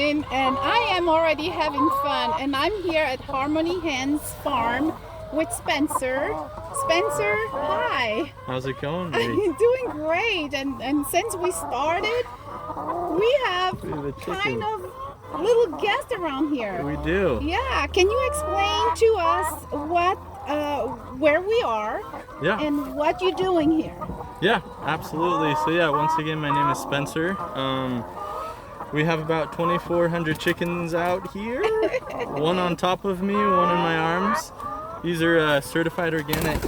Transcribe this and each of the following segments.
Caroline, and I am already having fun, and I'm here at Harmony Hens farm with Spencer. Spencer, hi. How's it going, I'm baby? doing great, and since we started, we have kind of little guests around here. We do. Yeah, can you explain to us where we are and what you're doing here? Yeah, absolutely. So yeah, once again, my name is Spencer. We have about 2,400 chickens out here. One on top of me, one in my arms. These are certified organic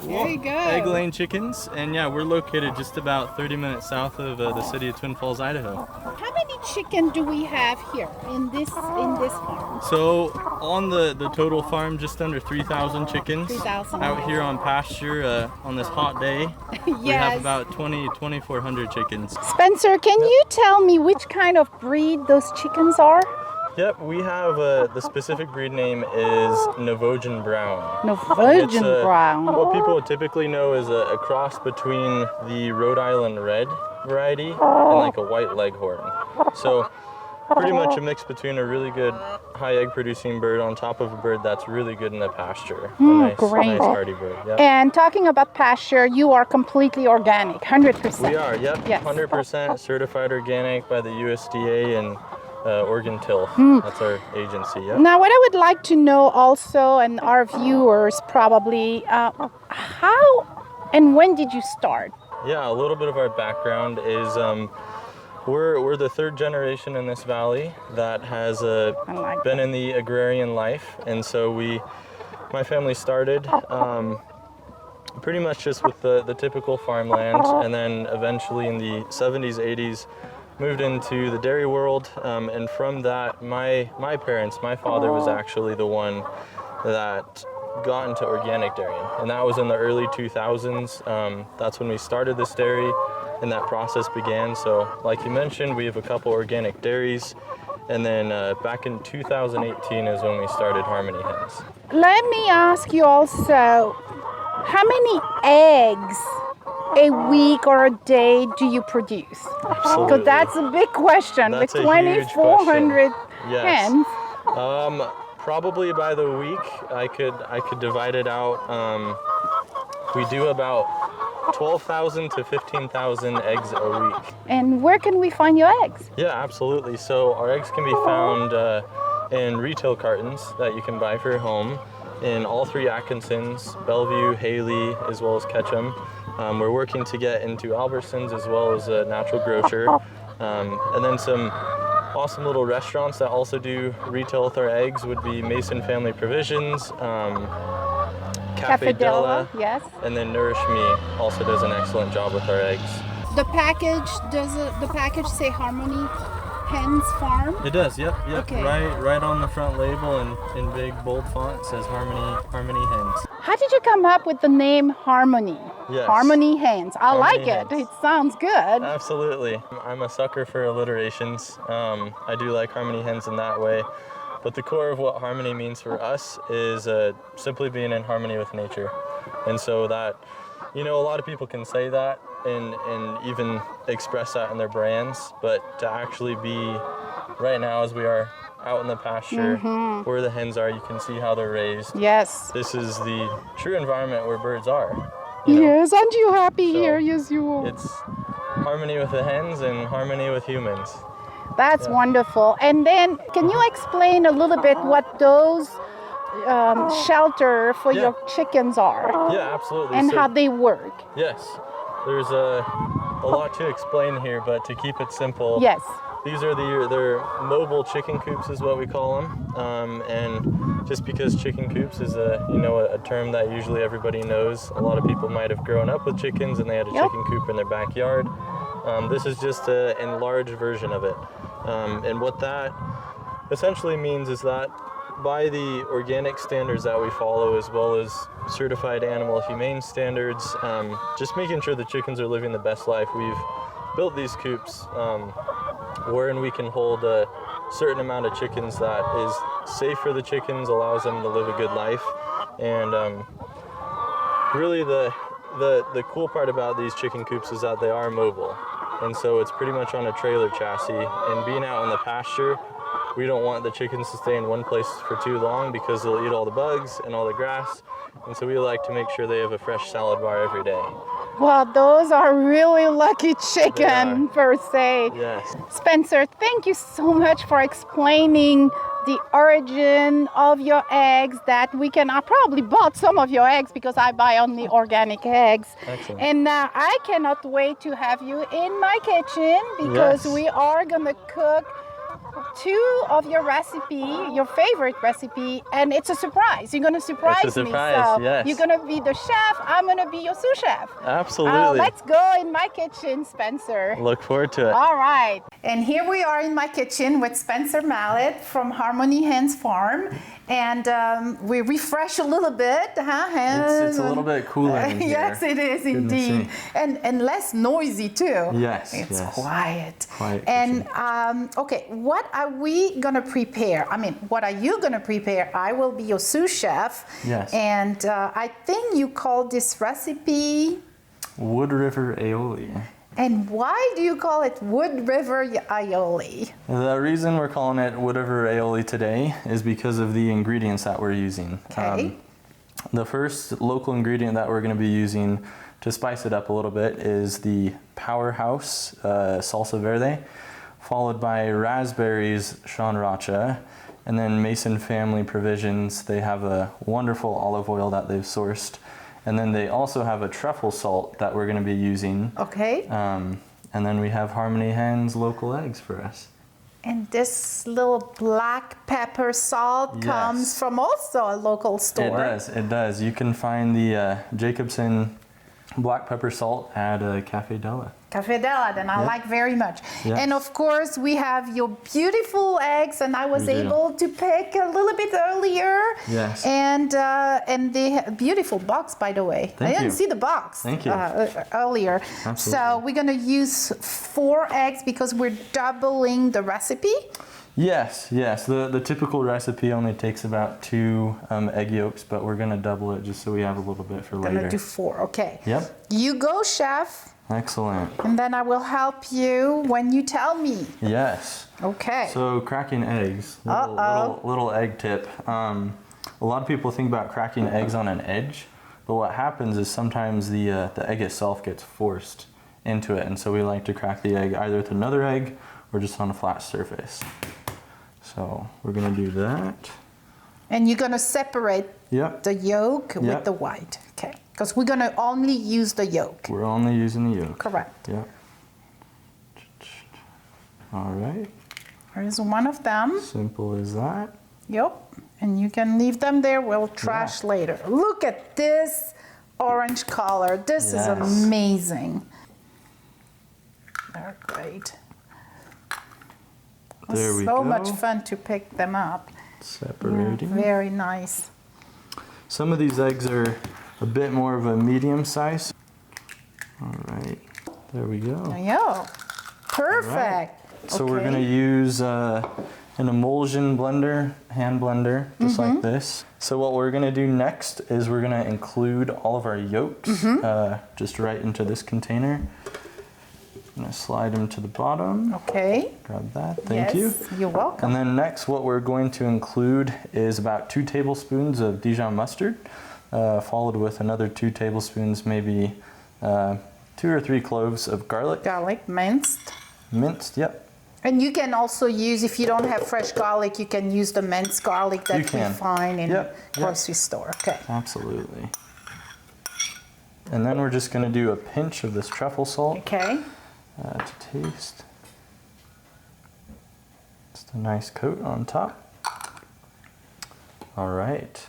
egg-laying chickens, and yeah, we're located just about 30 minutes south of the city of Twin Falls, Idaho. How many chicken do we have here in this farm? So on the total farm, just under 3,000 chickens. 3,000. Out here on pasture on this hot day. Yes. We have about 2,400 chickens. Spencer, can you tell me which kind of breed those chickens are? Yep, we have the specific breed name is Navojan Brown. Navojan Brown. What people would typically know is a cross between the Rhode Island Red variety and like a white leghorn. So pretty much a mix between a really good high egg producing bird on top of a bird that's really good in the pasture. Nice hardy bird. Yep. And talking about pasture, you are completely organic, 100%. We are, yep. Yes. 100% certified organic by the USDA and Oregon Till. That's our agency. Yep. Now, what I would like to know also, and our viewers probably, how and when did you start? Yeah, a little bit of our background is we're the third generation in this valley that has been in the agrarian life, and so my family started pretty much just with the typical farmland, and then eventually in the 70s, 80s, moved into the dairy world, and from that, my parents, my father was actually the one that got into organic dairying, and that was in the early 2000s. That's when we started this dairy, and that process began. So, like you mentioned, we have a couple organic dairies, and then back in 2018 is when we started Harmony Hens. Let me ask you also, how many eggs a week or a day do you produce? Absolutely. Because that's a big question. That's with a huge 2,400 Yes. hens. Probably by the week, I could divide it out. We do about 12,000 to 15,000 eggs a week. And where can we find your eggs? Yeah, absolutely. So our eggs can be found in retail cartons that you can buy for your home in all three Atkinsons, Bellevue, Haley, as well as Ketchum. We're working to get into Albertsons as well as a natural grocer. And then some awesome little restaurants that also do retail with our eggs would be Mason Family Provisions, Cafe Della, yes. And then Nourish Me also does an excellent job with our eggs. The package, the package say Harmony Hens Farm? It does, yep. Okay. Right on the front label in big bold font says Harmony Hens. How did you come up with the name Harmony? Yes. Harmony Hens. I like it. Hens. It sounds good. Absolutely. I'm a sucker for alliterations. I do like Harmony Hens in that way. But the core of what harmony means for us is simply being in harmony with nature. And so that, a lot of people can say that and even express that in their brands, but to actually be right now as we are out in the pasture where the hens are, you can see how they're raised. Yes. This is the true environment where birds are. Yes, aren't you happy here? Yes, you are. It's harmony with the hens and harmony with humans. That's wonderful. And then, can you explain a little bit what those shelter for your chickens are? Yeah, absolutely. And how they work? Yes. There's a lot to explain here, but to keep it simple, yes. These are they're mobile chicken coops is what we call them, and just because chicken coops is a term that usually everybody knows, a lot of people might have grown up with chickens and they had a chicken coop in their backyard. This is just an enlarged version of it, and what that essentially means is that by the organic standards that we follow, as well as certified animal humane standards, just making sure the chickens are living the best life, we've built these coops wherein we can hold a certain amount of chickens that is safe for the chickens, allows them to live a good life. And really the cool part about these chicken coops is that they are mobile. and so it's pretty much on a trailer chassis. And being out in the pasture, we don't want the chickens to stay in one place for too long because they'll eat all the bugs and all the grass. And so we like to make sure they have a fresh salad bar every day. Well, those are really lucky chicken per se. Yes. Spencer, thank you so much for explaining the origin of your eggs that we can. I probably bought some of your eggs because I buy only organic eggs. Excellent. And I cannot wait to have you in my kitchen because we are going to cook 2 of your your favorite recipe, and it's a surprise. You're going to surprise me. So yes. You're going to be the chef. I'm going to be your sous chef. Absolutely. Let's go in my kitchen, Spencer. Look forward to it. All right. And here we are in my kitchen with Spencer Mallet from Harmony Hens Farm. And we refresh a little bit, huh? It's a little bit cooler in here. Yes, it is indeed. And less noisy too. Yes. It's quiet. Quiet and okay, what are we gonna prepare? I mean, what are you gonna prepare? I will be your sous chef. Yes. And I think you call this recipe Wood River Aioli. And why do you call it Wood River Aioli? The reason we're calling it Wood River Aioli today is because of the ingredients that we're using. Okay. The first local ingredient that we're going to be using to spice it up a little bit is the Powerhouse Salsa Verde, followed by Raspberries Sriracha, and then Mason Family Provisions. They have a wonderful olive oil that they've sourced. And then they also have a truffle salt that we're going to be using. Okay. And then we have Harmony Hens local eggs for us. And this little black pepper salt comes from also a local store. It does. You can find the Jacobson black pepper salt at Cafe Della. Cafe Della, then I like very much. Yes. And of course, we have your beautiful eggs, and I was able to pick a little bit earlier. Yes. And the beautiful box, by the way. I didn't see the box earlier. Absolutely. So we're gonna use 4 eggs because we're doubling the recipe. Yes. The typical recipe only takes about 2 egg yolks, but we're gonna double it just so we have a little bit for later. Gonna do 4, okay. Yep. You go, chef. Excellent. And then I will help you when you tell me. Yes. Okay. So cracking eggs, little egg tip. A lot of people think about cracking eggs on an edge, but what happens is sometimes the egg itself gets forced into it, and so we like to crack the egg either with another egg or just on a flat surface. So we're gonna do that. And you're gonna separate the yolk with the white, okay? Because we're gonna only use the yolk. We're only using the yolk. Correct. Yep. All right. There's one of them. Simple as that. Yep. And you can leave them there. We'll trash later. Look at this orange color. This is amazing. They're great. There we go. So much fun to pick them up. Separating. Yeah, very nice. Some of these eggs are a bit more of a medium size. All right, there we go. There you go. Perfect. Right. So we're gonna use an emulsion blender, hand blender, just like this. So what we're gonna do next is we're gonna include all of our yolks just right into this container. I'm gonna slide them to the bottom. Okay. Grab that, thank you. You're welcome. And then next what we're going to include is about 2 tablespoons of Dijon mustard, followed with another 2 tablespoons, maybe 2 or 3 cloves of garlic. Garlic, minced. Minced, yep. And you can also use, if you don't have fresh garlic, you can use the minced garlic that we find in the grocery store. Okay. Absolutely. And then we're just gonna do a pinch of this truffle salt. Okay. To taste. Just a nice coat on top. All right.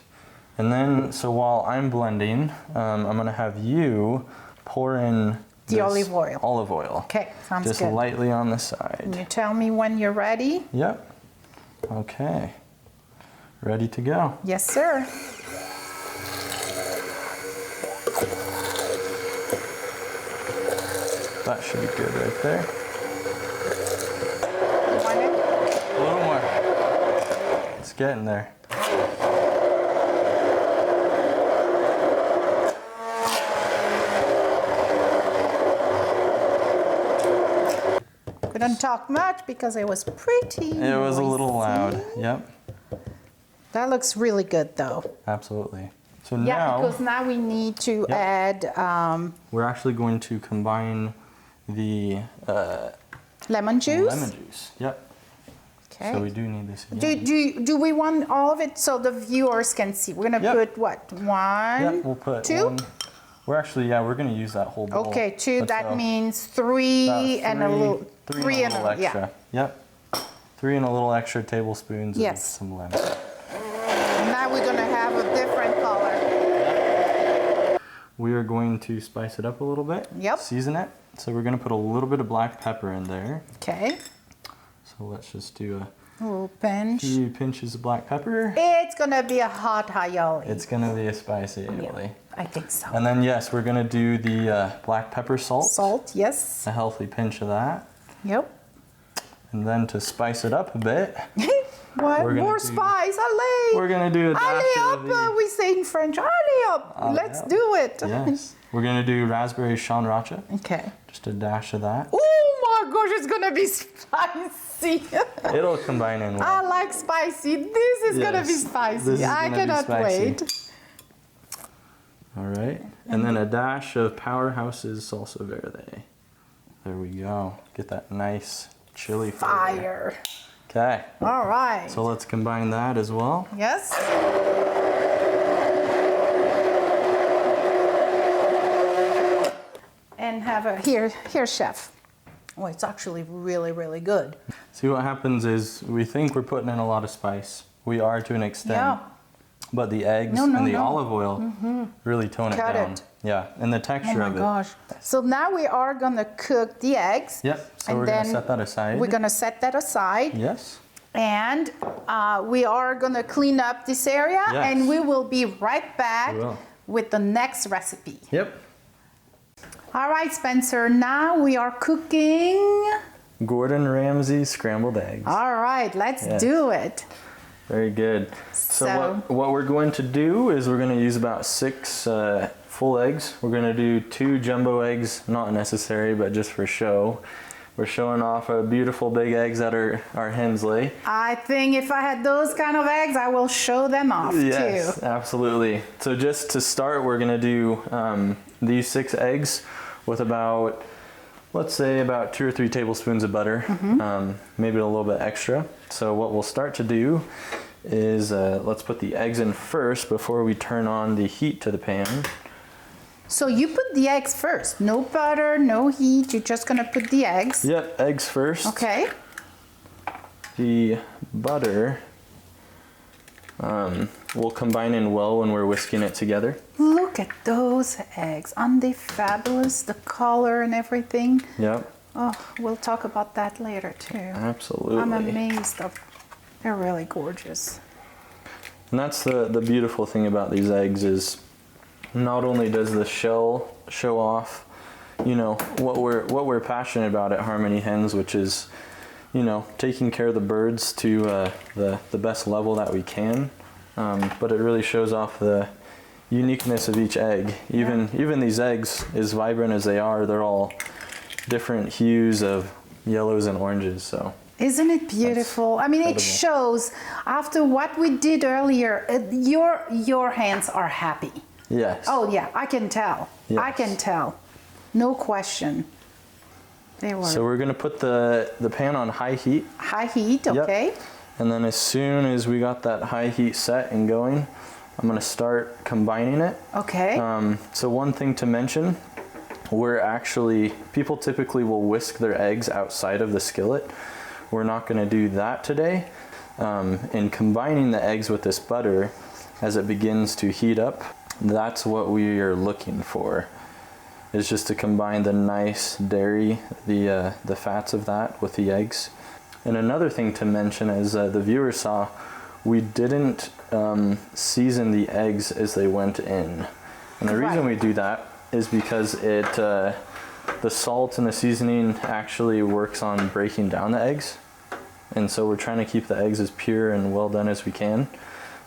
And then, so while I'm blending, I'm gonna have you pour in the olive oil. Olive oil. Okay, sounds good. Just lightly on the side. Can you tell me when you're ready? Yep. Okay. Ready to go. Yes, sir. That should be good right there. Want it? A little more. It's getting there. We don't talk much because it was pretty It was a little noisy. loud. Yep. That looks really good though. Absolutely. So Yeah, now because now we need to add we're actually going to combine the lemon juice. lemon juice. Yep. Okay. So we do need this again. Do we want all of it so the viewers can see? We're gonna put what? One, Yep, we'll put two? one. We're actually, we're gonna use that whole bowl. Okay, two, But that so means three about and a little, three and a little extra. Yep. 3 and a little extra tablespoons of some lemon. And now we're gonna have a different color. We are going to spice it up a little bit. Yep. Season it. So we're gonna put a little bit of black pepper in there. Okay. So let's just do A little pinch. few pinches of black pepper. It's gonna be a hot aioli. It's gonna be a spicy aioli. I think so. And then yes, we're gonna do the black pepper salt. Salt, yes. A healthy pinch of that. Yep. And then to spice it up a bit, What? We're gonna More do- spice, allez! we're gonna do a dash Allez of up, we say in French. Allez up! Allez Let's up. do it. Yes. We're gonna do raspberry sriracha. Okay. Just a dash of that. Oh my gosh, it's gonna be spicy. It'll combine in well. I like spicy. This is gonna be Yes, spicy. this is I gonna be cannot spicy. wait. All right. And then a dash of Powerhouse's salsa verde. There we go. Get that nice chili flavor. Fire. Okay. All right. So let's combine that as well. Yes. And have a here, chef. Oh, it's actually really, really good. See, what happens is we think we're putting in a lot of spice. We are to an extent. Yeah. But the eggs No, no, and the no. olive oil really tone Cut it down. it. Yeah, and the Oh texture my of it. gosh. So now we are gonna cook the eggs. Yep. So And we're gonna then set that aside. We're gonna set that aside. Yes. And we are gonna clean up this area, Yes. and we will be right back We will. with the next recipe. Yep. All right, Spencer, now we are cooking. Gordon Ramsay scrambled eggs. All right, let's Yes. do it. Very good. So So- what we're going to do is we're going to use about 6 full eggs. We're going to do 2 jumbo eggs, not necessary, but just for show. We're showing off beautiful big eggs that our hens lay. I think if I had those kind of eggs, I will show them off Yes, too. absolutely. So just to start, we're going to do these 6 eggs with about, let's say about 2 or 3 tablespoons of butter, maybe a little bit extra. So what we'll start to do is let's put the eggs in first before we turn on the heat to the pan. So you put the eggs first. No butter, no heat. You're just gonna put the eggs. Yep, eggs first. Okay. The butter will combine in well when we're whisking it together. Look at those eggs. Aren't they fabulous? The color and everything. Yep, Oh, we'll talk about that later too. absolutely. I'm amazed of, they're really gorgeous. And that's the beautiful thing about these eggs is not only does the shell show off, you know, what we're passionate about at Harmony Hens, which is, you know, taking care of the birds to the best level that we can, but it really shows off the uniqueness of each egg. Even these eggs, as vibrant as they are, they're all different hues of yellows and oranges. So Isn't it beautiful? I mean, it incredible. shows after what we did earlier, your hands are happy. yes. Oh yeah, I can tell. I Yes. can tell. No question. They were So we're gonna put the pan on high heat. high heat, Yep. okay? And then as soon as we got that high heat set and going, I'm gonna start combining it. Okay. So one thing to mention, people typically will whisk their eggs outside of the skillet. We're not gonna do that today. In combining the eggs with this butter, as it begins to heat up, that's what we are looking for. Is just to combine the nice dairy, the fats of that with the eggs. And another thing to mention, as the viewers saw, we didn't season the eggs as they went in. And the reason we do that is because the salt and the seasoning actually works on breaking down the eggs. And so we're trying to keep the eggs as pure and well done as we can.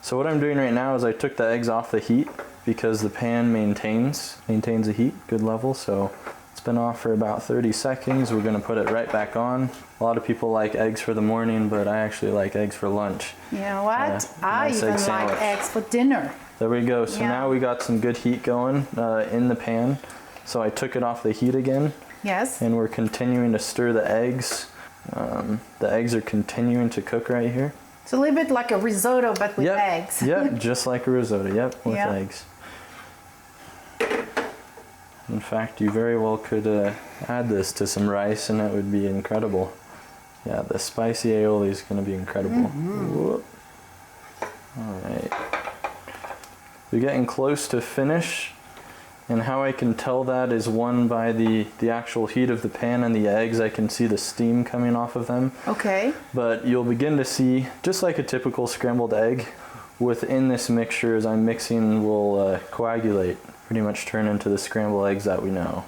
So what I'm doing right now is I took the eggs off the heat because the pan maintains the heat, good level. So It's been off for about 30 seconds. We're gonna put it right back on. A lot of people like eggs for the morning, but I actually like eggs for lunch. You know what? I nice even egg like sandwich. eggs for dinner. There we go. So Yeah. now we got some good heat going in the pan. So I took it off the heat again. Yes. And we're continuing to stir the eggs. The eggs are continuing to cook right here. It's a little bit like a risotto, but with Yep. eggs. Yep, just like a risotto. Yep, with Yeah. eggs. In fact, you very well could add this to some rice and it would be incredible. Yeah, the spicy aioli is going to be incredible. Whoop. All right. We're getting close to finish. And how I can tell that is one by the actual heat of the pan and the eggs. I can see the steam coming off of them. Okay. But you'll begin to see, just like a typical scrambled egg, within this mixture as I'm mixing will coagulate, pretty much turn into the scrambled eggs that we know.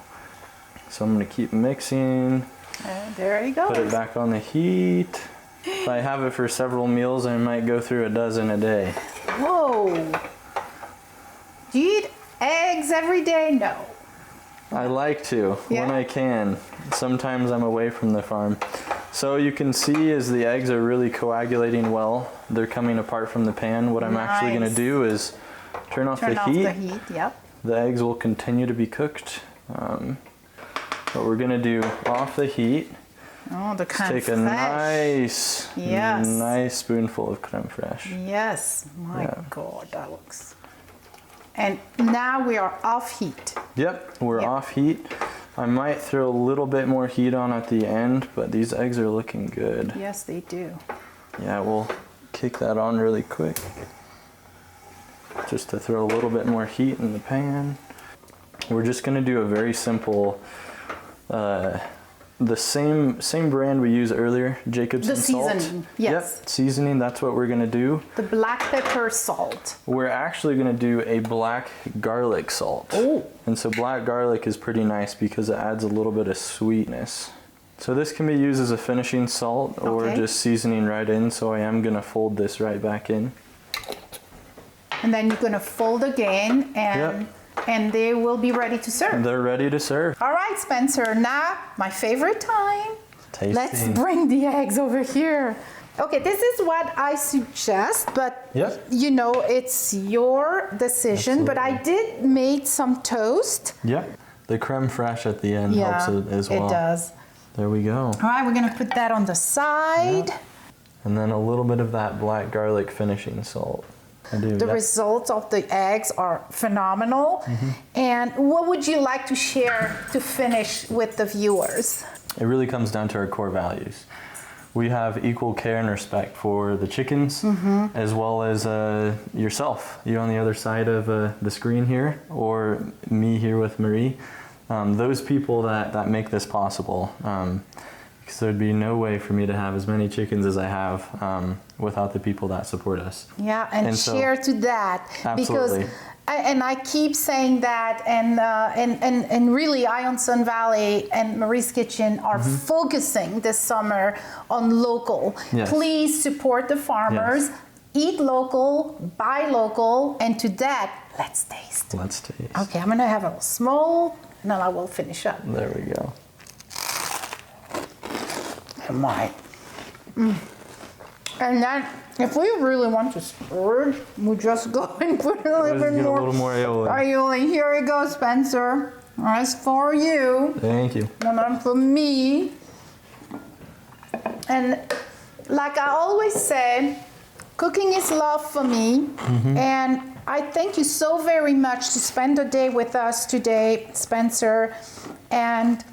So I'm going to keep mixing. And there you go. Put it back on the heat. If I have it for several meals, I might go through a dozen a day. Whoa. Do you eat eggs every day? No. I like to, when Yeah? I can. Sometimes I'm away from the farm. So you can see as the eggs are really coagulating well, they're coming apart from the pan. What I'm actually going to Nice. do is turn off Turn the off heat. the heat, yep. The eggs will continue to be cooked. But we're going to do off the heat. Oh, the crème Take a fraîche. nice spoonful of creme fraiche. Yes. My Yeah. God, that looks. And now we are off heat. Yep, we're Yep. off heat. I might throw a little bit more heat on at the end, but these eggs are looking good. Yes, they do. Yeah, we'll kick that on really quick. Just to throw a little bit more heat in the pan. We're just gonna do a very simple, the same brand we used earlier, Jacob's The and salt. seasoning, yes. Yep, seasoning, that's what we're gonna do. The black pepper salt. We're actually gonna do a black garlic salt. Oh. And so black garlic is pretty nice because it adds a little bit of sweetness. So this can be used as a finishing salt or Okay. just seasoning right in, so I am gonna fold this right back in. And then you're gonna fold again and they will be ready to serve. They're ready to serve. All right, Spencer, now my favorite time. Tasting. Let's bring the eggs over here. Okay, this is what I suggest, but Yep. you know, it's your decision. But I did make some toast. Yep. The creme fraiche at the end helps it as well. It does. There we go. All right, we're gonna put that on the side. And then a little bit of that black garlic finishing salt. I do. The Yep. results of the eggs are phenomenal. Mm-hmm. And what would you like to share to finish with the viewers? It really comes down to our core values. We have equal care and respect for the chickens, as well as yourself. You on the other side of the screen here, or me here with Marie. Those people that make this possible. Because there'd be no way for me to have as many chickens as I have without the people that support us. Yeah, and so- share to that. Absolutely. Because I keep saying that, and really, Ion Sun Valley and Marie's Kitchen are focusing this summer on local. Yes. Please support the farmers, Yes. eat local, buy local, and to that, let's taste. Let's taste. Okay, I'm gonna have a small, and then I will finish up. There we go. My. And then, if we really want to splurge, we just go and put a little Let's bit get a more. little more aioli. Aioli. Here you go, Spencer. That's for you, Thank you. and then for me. And like I always say, cooking is love for me. And I thank you so very much to spend the day with us today, Spencer. And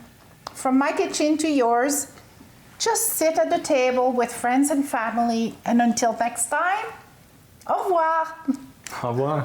from my kitchen to yours, just sit at the table with friends and family. And until next time, au revoir. Au revoir.